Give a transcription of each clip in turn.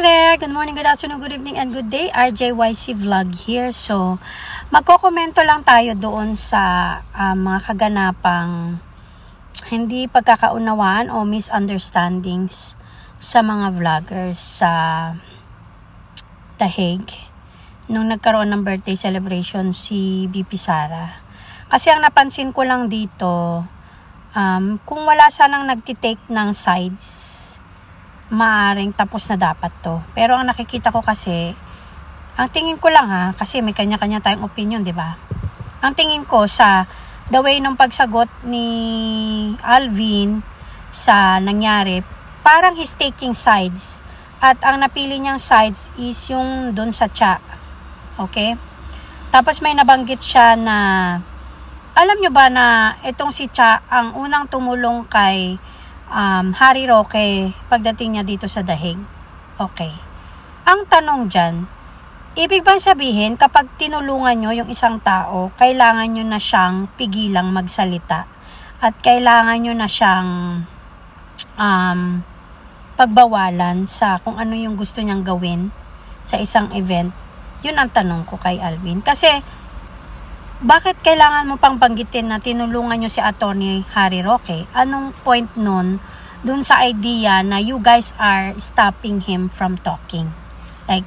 there! Good morning, good afternoon, good evening, and good day. RJYC Vlog here. So, magkokomento lang tayo doon sa mga kaganapang hindi pagkakaunawaan o misunderstandings sa mga vloggers sa The Hague nung nagkaroon ng birthday celebration si BP Sara. Kasi ang napansin ko lang dito, kung wala sanang nagtitake ng sides, maaring tapos na dapat to. Pero ang nakikita ko kasi, ang tingin ko lang kasi may kanya-kanya tayong opinion, di ba? Ang tingin ko sa the way ng pagsagot ni Alvin sa nangyari, parang he's taking sides. At ang napili niyang sides is yung dun sa Cha. Okay? Tapos may nabanggit siya na, alam nyo ba na itong si Cha ang unang tumulong kay Harry Roque pagdating niya dito sa The Hague? Okay. Ang tanong dyan, ibig bang sabihin kapag tinulungan nyo yung isang tao, kailangan nyo na siyang pigilang magsalita at kailangan nyo na siyang pagbawalan sa kung ano yung gusto niyang gawin sa isang event? Yun ang tanong ko kay Alvin. Kasi bakit kailangan mo pang banggitin na tinulungan nyo si Attorney Harry Roque? Anong point nun dun sa idea na you guys are stopping him from talking? Like,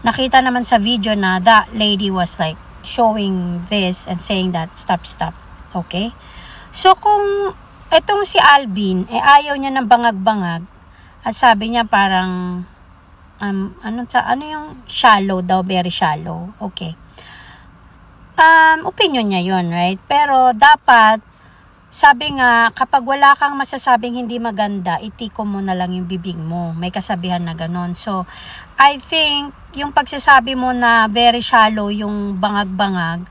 nakita naman sa video na that lady was like showing this and saying that stop. Okay? So, kung etong si Alvin, ayaw niya ng bangag-bangag at sabi niya parang ano yung shallow daw, very shallow. Okay. Opinion niya yun, right? Pero dapat, sabi nga, kapag wala kang masasabing hindi maganda, itiko mo na lang yung bibig mo. May kasabihan na ganon. So, I think, yung pagsasabi mo na very shallow yung bangag-bangag,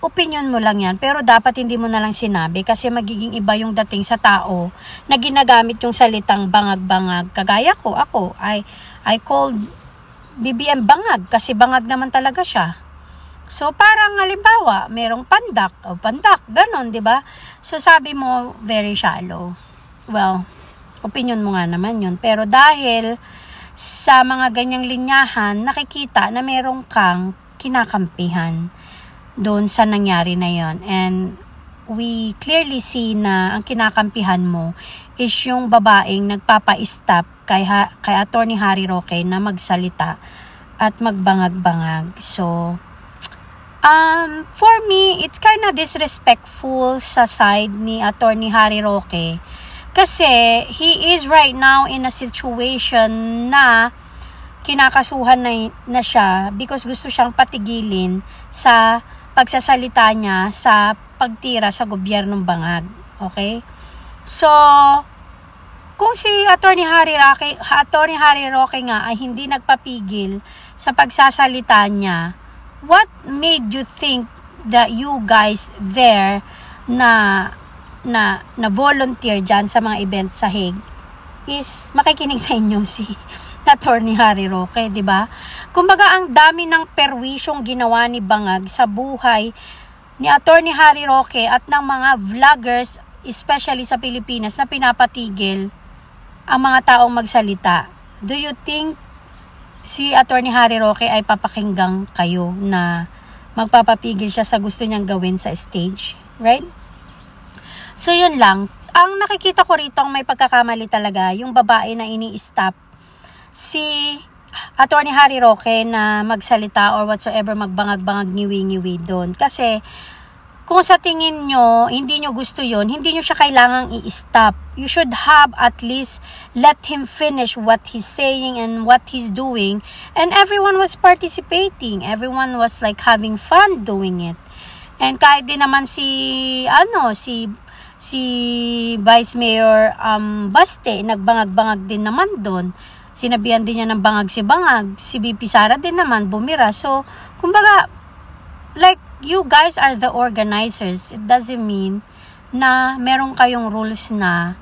opinion mo lang yan. Pero dapat hindi mo na lang sinabi kasi magiging iba yung dating sa tao na ginagamit yung salitang bangag-bangag. Kagaya ko, I called BBM bangag kasi bangag naman talaga siya. So, parang halimbawa, merong pandak, ganon, di ba? So, sabi mo, very shallow. Well, opinion mo nga naman yun. Pero dahil sa mga ganyang linyahan, nakikita na merong kang kinakampihan doon sa nangyari na yon. And we clearly see na ang kinakampihan mo is yung babaeng nagpapa-stop kay Attorney Harry Roque na magsalita at magbangag-bangag. So, for me, it's kind of disrespectful sa side ni Attorney Harry Roque kasi he is right now in a situation na kinakasuhan na siya because gusto siyang patigilin sa pagsasalita niya sa pagtira sa gobyernong bangag. Okay? So, kung si Attorney Harry Roque nga ay hindi nagpapigil sa pagsasalita niya, what made you think that you guys there na volunteer dyan sa mga events sa Hague is makikinig sa inyo si Attorney Harry Roque, di ba? Kumbaga ang dami ng perwisyong ginawa ni Bangag sa buhay ni Attorney Harry Roque at ng mga vloggers, especially sa Pilipinas, na pinapatigil ang mga taong magsalita. Do you think si Attorney Harry Roque ay papakinggang kayo na magpapapigil siya sa gusto niyang gawin sa stage? Right? So, yun lang. Ang nakikita ko rito, may pagkakamali talaga, yung babae na ini-stop si Attorney Harry Roque na magsalita or whatsoever, magbangag-bangag, ngiwi-ngiwi doon. Kasi, kung sa tingin nyo, hindi nyo gusto yon, hindi nyo siya kailangang i-stop. You should have at least let him finish what he's saying and what he's doing. And everyone was participating. Everyone was like having fun doing it. And kahit din naman si Vice Mayor Baste, nagbangag-bangag din naman doon. Sinabihan din niya ng bangag si Bangag. Si BP Sara din naman bumira. So, kumbaga, like, you guys are the organizers. It doesn't mean na meron kayong rules na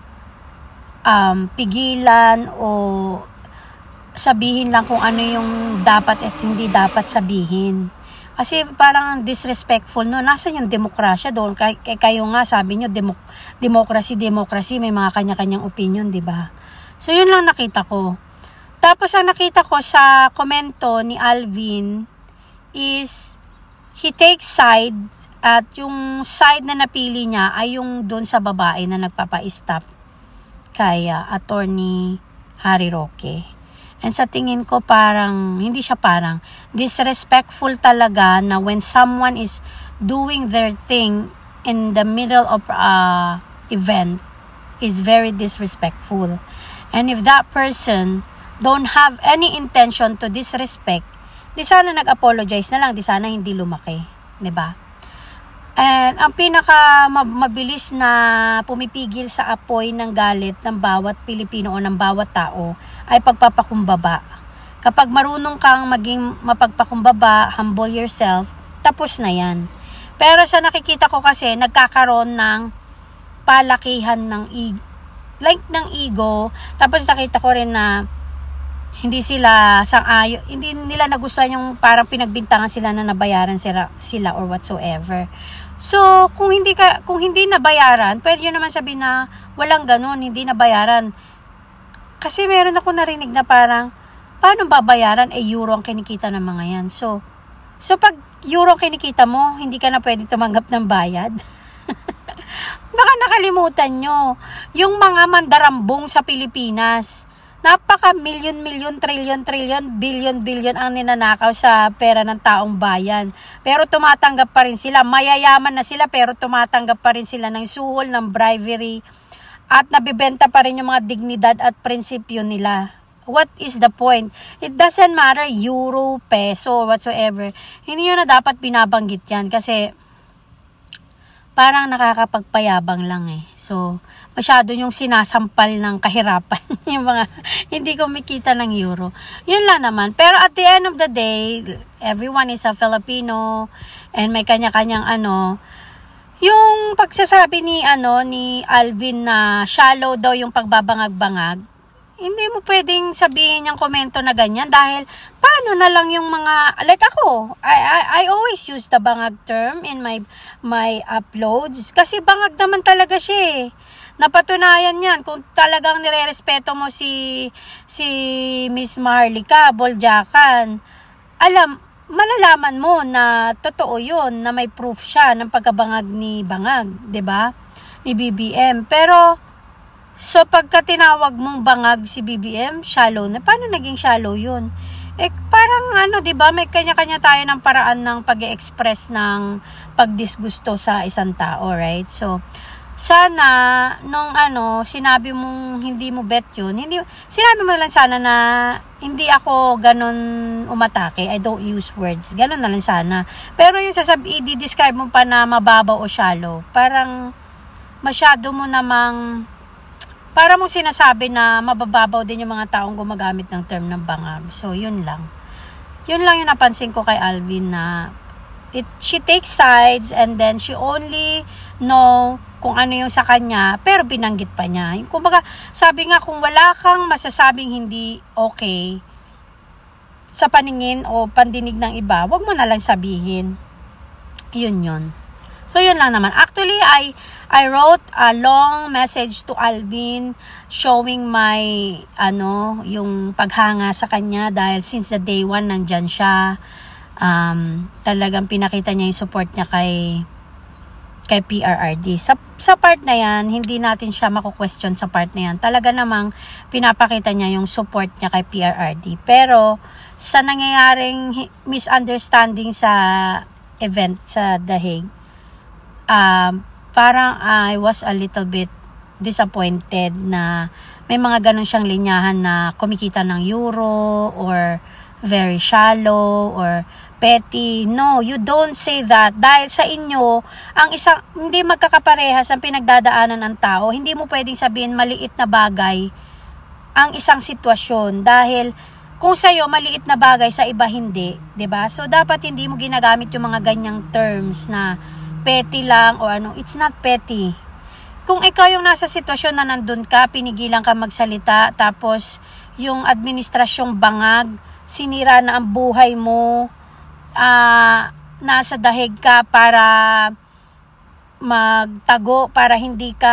pigilan o sabihin lang kung ano yung dapat at hindi dapat sabihin. Kasi parang disrespectful, no? Nasaan yung demokrasya doon? Kayo nga, sabi nyo, democracy, may mga kanya-kanyang opinion, di ba? So, yun lang nakita ko. Tapos ang nakita ko sa komento ni Alvin is he takes sides at yung side na napili niya ay yung doon sa babae na nagpapa-stop kay attorney Harry Roque. And sa tingin ko hindi siya parang disrespectful talaga na when someone is doing their thing in the middle of event is very disrespectful. And if that person don't have any intention to disrespect, di sana nag-apologize na lang, di sana hindi lumaki, di ba? And ang pinaka mabilis na pumipigil sa apoy ng galit ng bawat Pilipino o ng bawat tao ay pagpapakumbaba. Kapag marunong kang maging mapagpakumbaba, humble yourself, tapos na yan. Pero sa nakikita ko kasi, nagkakaroon ng palakihan ng ego, tapos nakita ko rin na hindi sila hindi nila nagustuhan yung parang pinagbintangan sila na nabayaran sila or whatsoever. So, kung hindi nabayaran, pwede yun naman sabihin na walang ganun, hindi nabayaran. Kasi meron ako narinig na parang, paano babayaran? Euro ang kinikita ng mga yan. So pag euro ang kinikita mo, hindi ka na pwede tumanggap ng bayad. Baka nakalimutan nyo, yung mga mandarambong sa Pilipinas, napaka milyon, trilyon, bilyon ang ninanakaw sa pera ng taong bayan. Pero tumatanggap pa rin sila. Mayayaman na sila pero tumatanggap pa rin sila ng suhol, ng bribery. At nabibenta pa rin yung mga dignidad at prinsipyo nila. What is the point? It doesn't matter euro, peso, whatsoever. Hindi nyo na dapat binabanggit yan kasi parang nakakapagpayabang lang eh. So, masyado yung sinasampal ng kahirapan. Yung mga hindi kumikita ng euro. Yun lang naman. Pero at the end of the day, everyone is a Filipino and may kanya-kanyang yung pagsasabi ni Alvin na shallow daw yung pagbabangag-bangag, hindi mo pwedeng sabihin yung komento na ganyan dahil paano na lang yung mga, like ako, I always use the bangag term in my uploads kasi bangag naman talaga siya eh. Napatunayan yan kung talagang nirerespeto mo si Miss Maharlika Boljacan. Malalaman mo na totoo yun, na may proof siya ng pagkabangag ni Bangag, 'di ba? Ni BBM. Pero so pagka tinawag mong bangag si BBM, shallow na. Paano naging shallow yun? Parang 'di ba, may kanya-kanya tayo ng paraan ng pag-express ng pagdisgusto sa isang tao, right? So sana nung sinabi mong hindi mo bet yun, sinabi mo lang sana na hindi ako ganun umatake, I don't use words, ganun na lang sana. Pero yung i-describe mo pa na mababaw o shallow, parang masyado mo namang para mong sinasabi na mabababaw din yung mga taong gumagamit ng term ng bangag. So yun lang yung napansin ko kay Alvin na she takes sides and then she only know kung ano yung sa kanya, pero binanggit pa niya. Kumbaga, sabi nga, kung wala kang masasabing hindi okay sa paningin o pandinig ng iba, wag mo na lang sabihin. Yun. So, yun lang naman. Actually, I wrote a long message to Alvin showing my, yung paghanga sa kanya dahil since the day one, nandyan siya. Talagang pinakita niya yung support niya kay PRRD. Sa part na yan, hindi natin siya mako-question sa part na yan. Talaga namang pinapakita niya yung support niya kay PRRD. Pero sa nangyayaring misunderstanding sa event sa The Hague, parang I was a little bit disappointed na may mga ganun siyang linyahan na kumikita ng euro or very shallow or petty. No, you don't say that. Dahil sa inyo, hindi magkakaparehas ang pinagdadaanan ng tao. Hindi mo pwedeng sabihin maliit na bagay ang isang sitwasyon. Dahil kung sa'yo maliit na bagay, sa iba hindi. 'Di ba? So, dapat hindi mo ginagamit yung mga ganyang terms na petty lang o It's not petty. Kung ikaw yung nasa sitwasyon na nandun ka, pinigilan ka magsalita, tapos yung administrasyong bangag, sinira na ang buhay mo, nasa dahig ka para magtago para hindi ka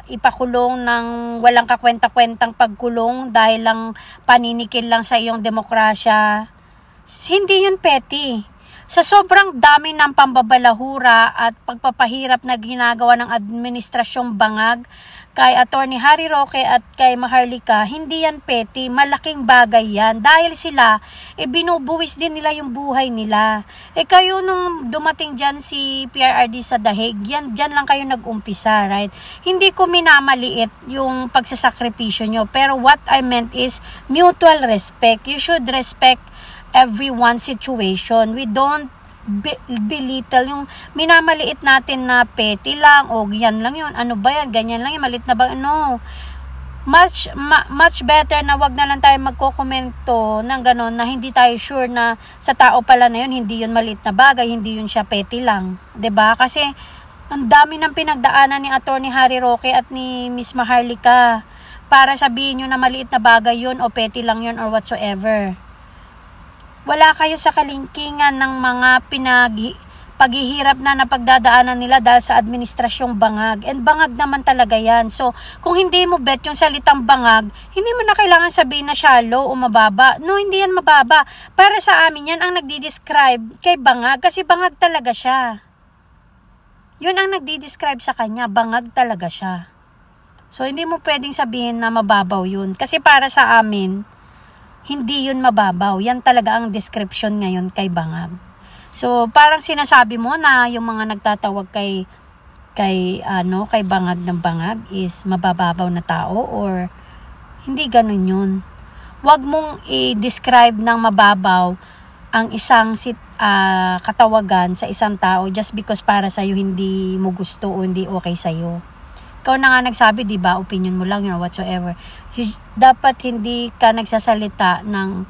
ipakulong ng walang kakwenta-kwentang pagkulong dahil lang paninikil lang sa iyong demokrasya. Hindi yun petty. Sa sobrang dami ng pambabalahura at pagpapahirap na ginagawa ng administrasyong bangag kay Attorney Harry Roque at kay Maharlika, hindi yan petty, malaking bagay yan. Dahil sila, binubuwis din nila yung buhay nila. Kayo nung dumating dyan si PRRD sa dahig, dyan lang kayo nag-umpisa, right? Hindi ko minamaliit yung pagsasakripisyo nyo, pero what I meant is mutual respect. You should respect everyone's situation. We don't belittle yung minamaliit natin na petty lang o yan lang yun, ano ba yan, ganyan lang yan, malit na ba, no, much better na wag na lang tayo magkokomento ng ganon na hindi tayo sure na sa tao pala na yun, hindi yun malit na bagay, hindi yun siya petty lang, 'di ba? Kasi ang dami ng pinagdaanan ni Attorney Harry Roque at ni Miss Maharlika para sabihin nyo na maliit na bagay yun o petty lang yun or whatsoever. Wala kayo sa kalingkingan ng mga paghihirap na napagdadaanan nila dahil sa administrasyong bangag. And bangag naman talaga yan. So, kung hindi mo bet yung salitang bangag, hindi mo na kailangan sabihin na shallow o mababa. No, hindi yan mababa. Para sa amin yan ang nagdi-describe kay bangag kasi bangag talaga siya. Yun ang nagdi-describe sa kanya. Bangag talaga siya. So, hindi mo pwedeng sabihin na mababaw yun. Kasi para sa amin, hindi yun mababaw. Yan talaga ang description ngayon kay bangag. So, parang sinasabi mo na yung mga nagtatawag kay bangag ng bangag is mabababaw na tao or hindi ganun yun. Huwag mong i-describe ng mababaw ang isang katawagan sa isang tao just because para sa'yo hindi mo gusto o hindi okay sa'yo. Ikaw na nga nagsabi, di ba, opinion mo lang yun or whatsoever. Dapat hindi ka nagsasalita ng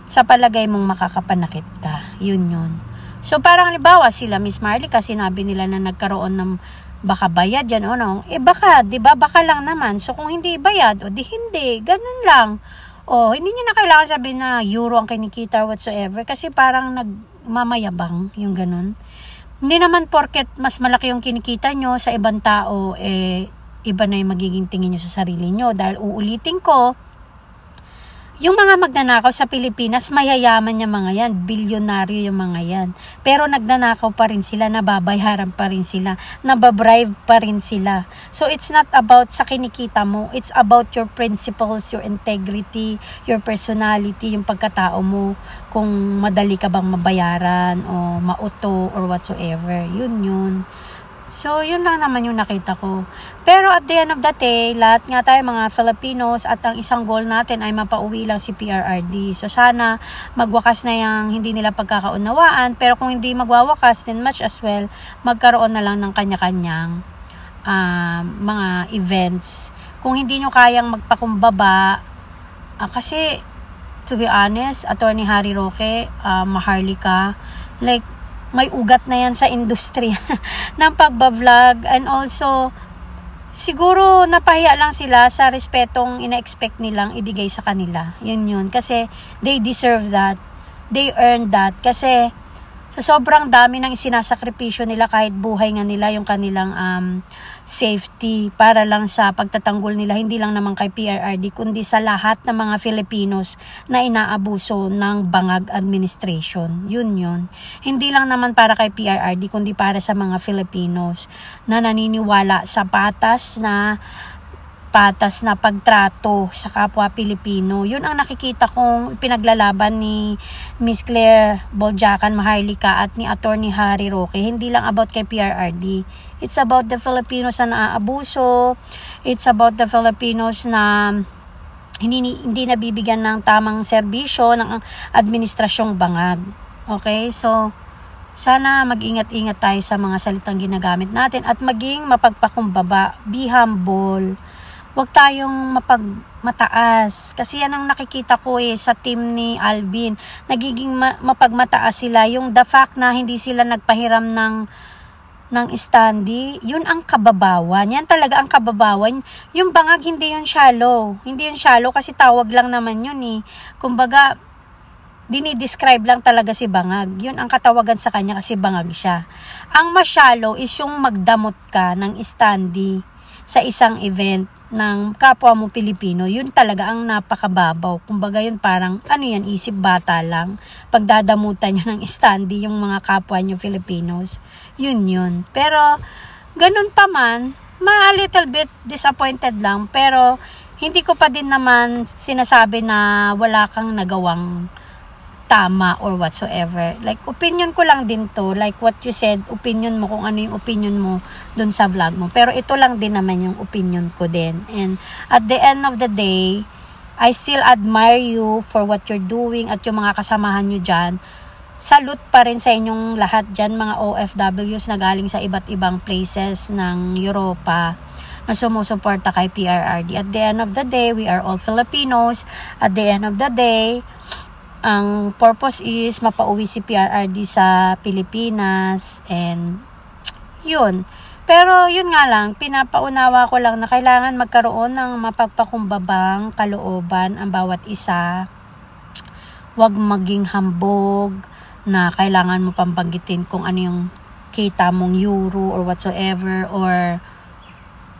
sa palagay mong makakapanakit ka. Yun. So, parang halimbawa sila, Miss Maharlika, sinabi nila na nagkaroon ng baka bayad yan o no. Baka, di ba, baka lang naman. So, kung hindi bayad, o di hindi. Ganun lang. O, hindi niya na kailangan sabihin na euro ang kinikita or whatsoever kasi parang nagmamayabang yung ganun. Hindi naman porket mas malaki yung kinikita nyo sa ibang tao, iba na yung magiging tingin nyo sa sarili nyo. Dahil uulitin ko, yung mga magnanakaw sa Pilipinas, mayayaman yung mga yan. Bilyonaryo yung mga yan. Pero nagnanakaw pa rin sila, nababayaran pa rin sila, nababribe pa rin sila. So it's not about sa kinikita mo. It's about your principles, your integrity, your personality, yung pagkatao mo. Kung madali ka bang mabayaran o mauto or whatsoever. Yun. So, yun lang naman yung nakita ko. Pero at the end of the day, lahat nga tayo mga Filipinos at ang isang goal natin ay mapauwi lang si PRRD. So, sana magwakas na yung hindi nila pagkakaunawaan. Pero kung hindi magwawakas, then much as well, magkaroon na lang ng kanya-kanyang mga events. Kung hindi nyo kayang magpakumbaba, kasi, to be honest, Attorney Harry Roque, Maharlika, like, may ugat na yan sa industriya ng pagbablog and also siguro napahiya lang sila sa respetong ina-expect nilang ibigay sa kanila. Yun. Kasi they deserve that. They earn that. Kasi sa sobrang dami ng sinasakripisyo nila kahit buhay nga nila yung kanilang safety para lang sa pagtatanggol nila hindi lang naman kay PRRD kundi sa lahat ng mga Filipinos na inaabuso ng bangag administration. Yun. Hindi lang naman para kay PRRD kundi para sa mga Filipinos na naniniwala sa patas na pagtrato sa kapwa Pilipino. Yun ang nakikita kong pinaglalaban ni Miss Claire Boljacan Maharlika at ni Attorney Harry Roque. Hindi lang about kay PRRD. It's about the Filipinos na naaabuso. It's about the Filipinos na hindi nabibigyan ng tamang serbisyo ng administrasyong bangag. Okay? So, sana mag-ingat-ingat tayo sa mga salitang ginagamit natin at maging mapagpakumbaba. Be humble. Huwag tayong mapagmataas. Kasi yan ang nakikita ko sa team ni Alvin. Nagiging mapagmataas sila. Yung the fact na hindi sila nagpahiram ng standee, yun ang kababawan. Yan talaga ang kababawan. Yung bangag, hindi yun shallow. Hindi yun shallow kasi tawag lang naman yun Kumbaga, dinidescribe lang talaga si bangag. Yun ang katawagan sa kanya kasi bangag siya. Ang masyalo is yung magdamot ka ng standee sa isang event ng kapwa mo Pilipino. Yun talaga ang napakababaw. Kumbaga yun parang, ano yan, isip bata lang. Pagdadamutan nyo ng standee yung mga kapwa nyo Filipinos. Yun. Pero, ganun pa man, a little bit disappointed lang. Pero, hindi ko pa din naman sinasabi na wala kang nagawang tama or whatsoever. Like, opinion ko lang din to. Like what you said, opinion mo kung ano yung opinion mo dun sa vlog mo. Pero ito lang din naman yung opinion ko din. And at the end of the day, I still admire you for what you're doing at yung mga kasamahan nyo dyan. Salute pa rin sa inyong lahat dyan, mga OFWs na galing sa iba't ibang places ng Europa na sumusuporta kay PRRD. At the end of the day, we are all Filipinos. At the end of the day, ang purpose is mapauwi si PRRD sa Pilipinas and yun. Pero yun nga lang, pinapaunawa ko lang na kailangan magkaroon ng mapagpakumbabang kalooban ang bawat isa. Huwag maging hambog na kailangan mo pambanggitin kung ano yung kita mong euro or whatsoever, or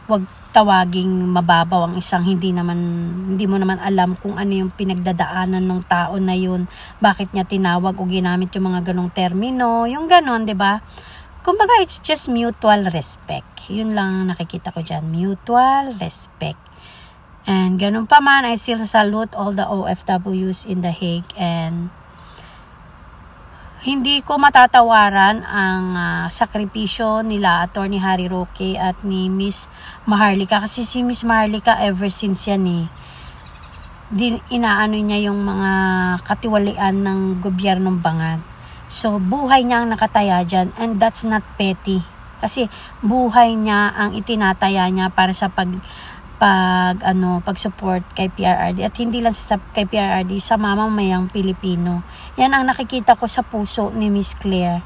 wag tawaging mababaw ang isang hindi mo naman alam kung ano yung pinagdadaanan ng tao na yun, bakit niya tinawag o ginamit yung mga ganong termino, yung ganon, 'di ba? Kumbaga it's just mutual respect. Yun lang nakikita ko diyan, mutual respect. And ganon pa man, I still salute all the OFWs in The Hague, and hindi ko matatawaran ang sakripisyo nila Attorney Harry Roque at ni Miss Maharlika. Kasi si Miss Maharlika ever since yan inaano niya yung mga katiwalian ng gobyernong bangag. So buhay niya ang nakataya dyan, and that's not petty. Kasi buhay niya ang itinataya niya para sa pag-support kay PRRD, at hindi lang kay PRRD, sa mamamayang Pilipino. Yan ang nakikita ko sa puso ni Miss Claire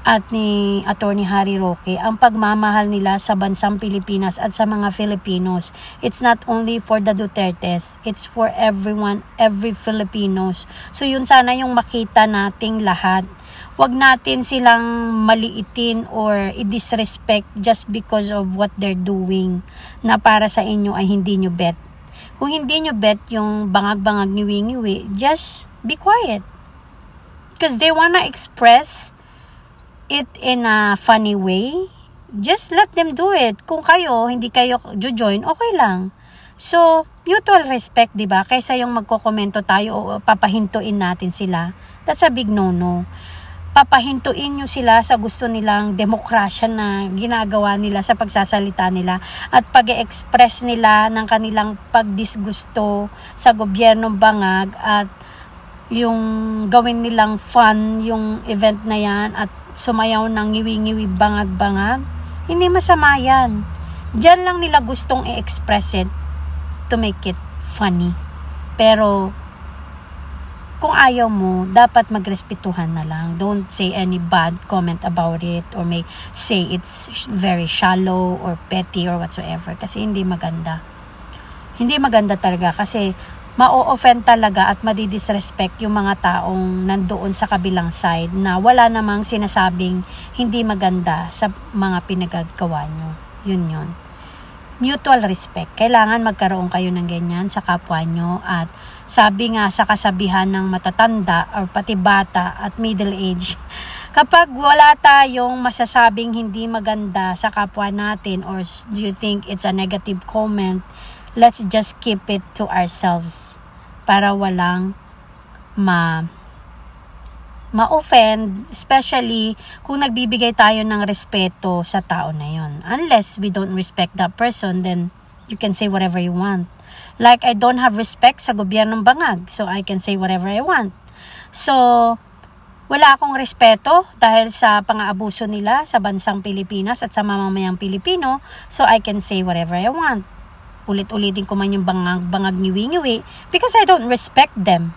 at ni Attorney Harry Roque, ang pagmamahal nila sa bansang Pilipinas at sa mga Filipinos. It's not only for the Dutertes, it's for everyone, every Filipinos. So yun sana yung makita nating lahat. Wag natin silang maliitin or i-disrespect just because of what they're doing na para sa inyo ay hindi nyo bet. Kung hindi nyo bet yung bangag-bangag ngiwi-ngiwi, just be quiet. Because they wanna express it in a funny way. Just let them do it. Kung hindi kayo join, okay lang. So, mutual respect, diba? Kaysa yung magkokomento tayo o papahintuin natin sila. That's a big no-no. Papahintuin nyo sila sa gusto nilang demokrasya na ginagawa nila sa pagsasalita nila at pag-express nila ng kanilang pagdisgusto sa gobyernong bangag, at yung gawin nilang fun yung event na yan at sumayaw ng ngiwi-ngiwi bangag-bangag. Hindi masama yan. Diyan lang nila gustong i-express it to make it funny. Pero kung ayaw mo, dapat magrespetuhan na lang. Don't say any bad comment about it or may say it's very shallow or petty or whatsoever, kasi hindi maganda. Hindi maganda talaga kasi ma-offend talaga at madidisrespect yung mga taong nandoon sa kabilang side na wala namang sinasabing hindi maganda sa mga pinagagawa nyo. Yun. Mutual respect. Kailangan magkaroon kayo ng ganyan sa kapwa nyo, at sabi nga sa kasabihan ng matatanda or pati bata at middle age, kapag wala tayong masasabing hindi maganda sa kapwa natin or do you think it's a negative comment, let's just keep it to ourselves para walang ma-offend, especially kung nagbibigay tayo ng respeto sa tao na yon. Unless we don't respect that person, then you can say whatever you want. Like, I don't have respect sa gobyernong bangag, so I can say whatever I want. So, wala akong respeto dahil sa pang-aabuso nila sa bansang Pilipinas at sa mamamayang Pilipino, so I can say whatever I want. Ulit-ulitin ko man yung bangag ngiwi-ngiwi because I don't respect them.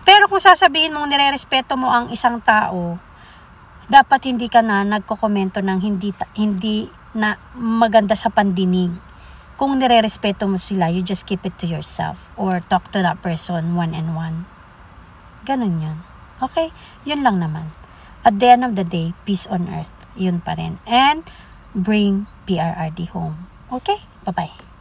Pero kung sasabihin mong nire-respeto mo ang isang tao, dapat hindi ka na nagko-komento ng hindi na maganda sa pandinig. Kung nire-respeto mo sila, you just keep it to yourself or talk to that person one-on-one. Ganun yun. Okay? Yun lang naman. At the end of the day, peace on earth. Yun pa rin. And bring PRRD home. Okay? Bye-bye.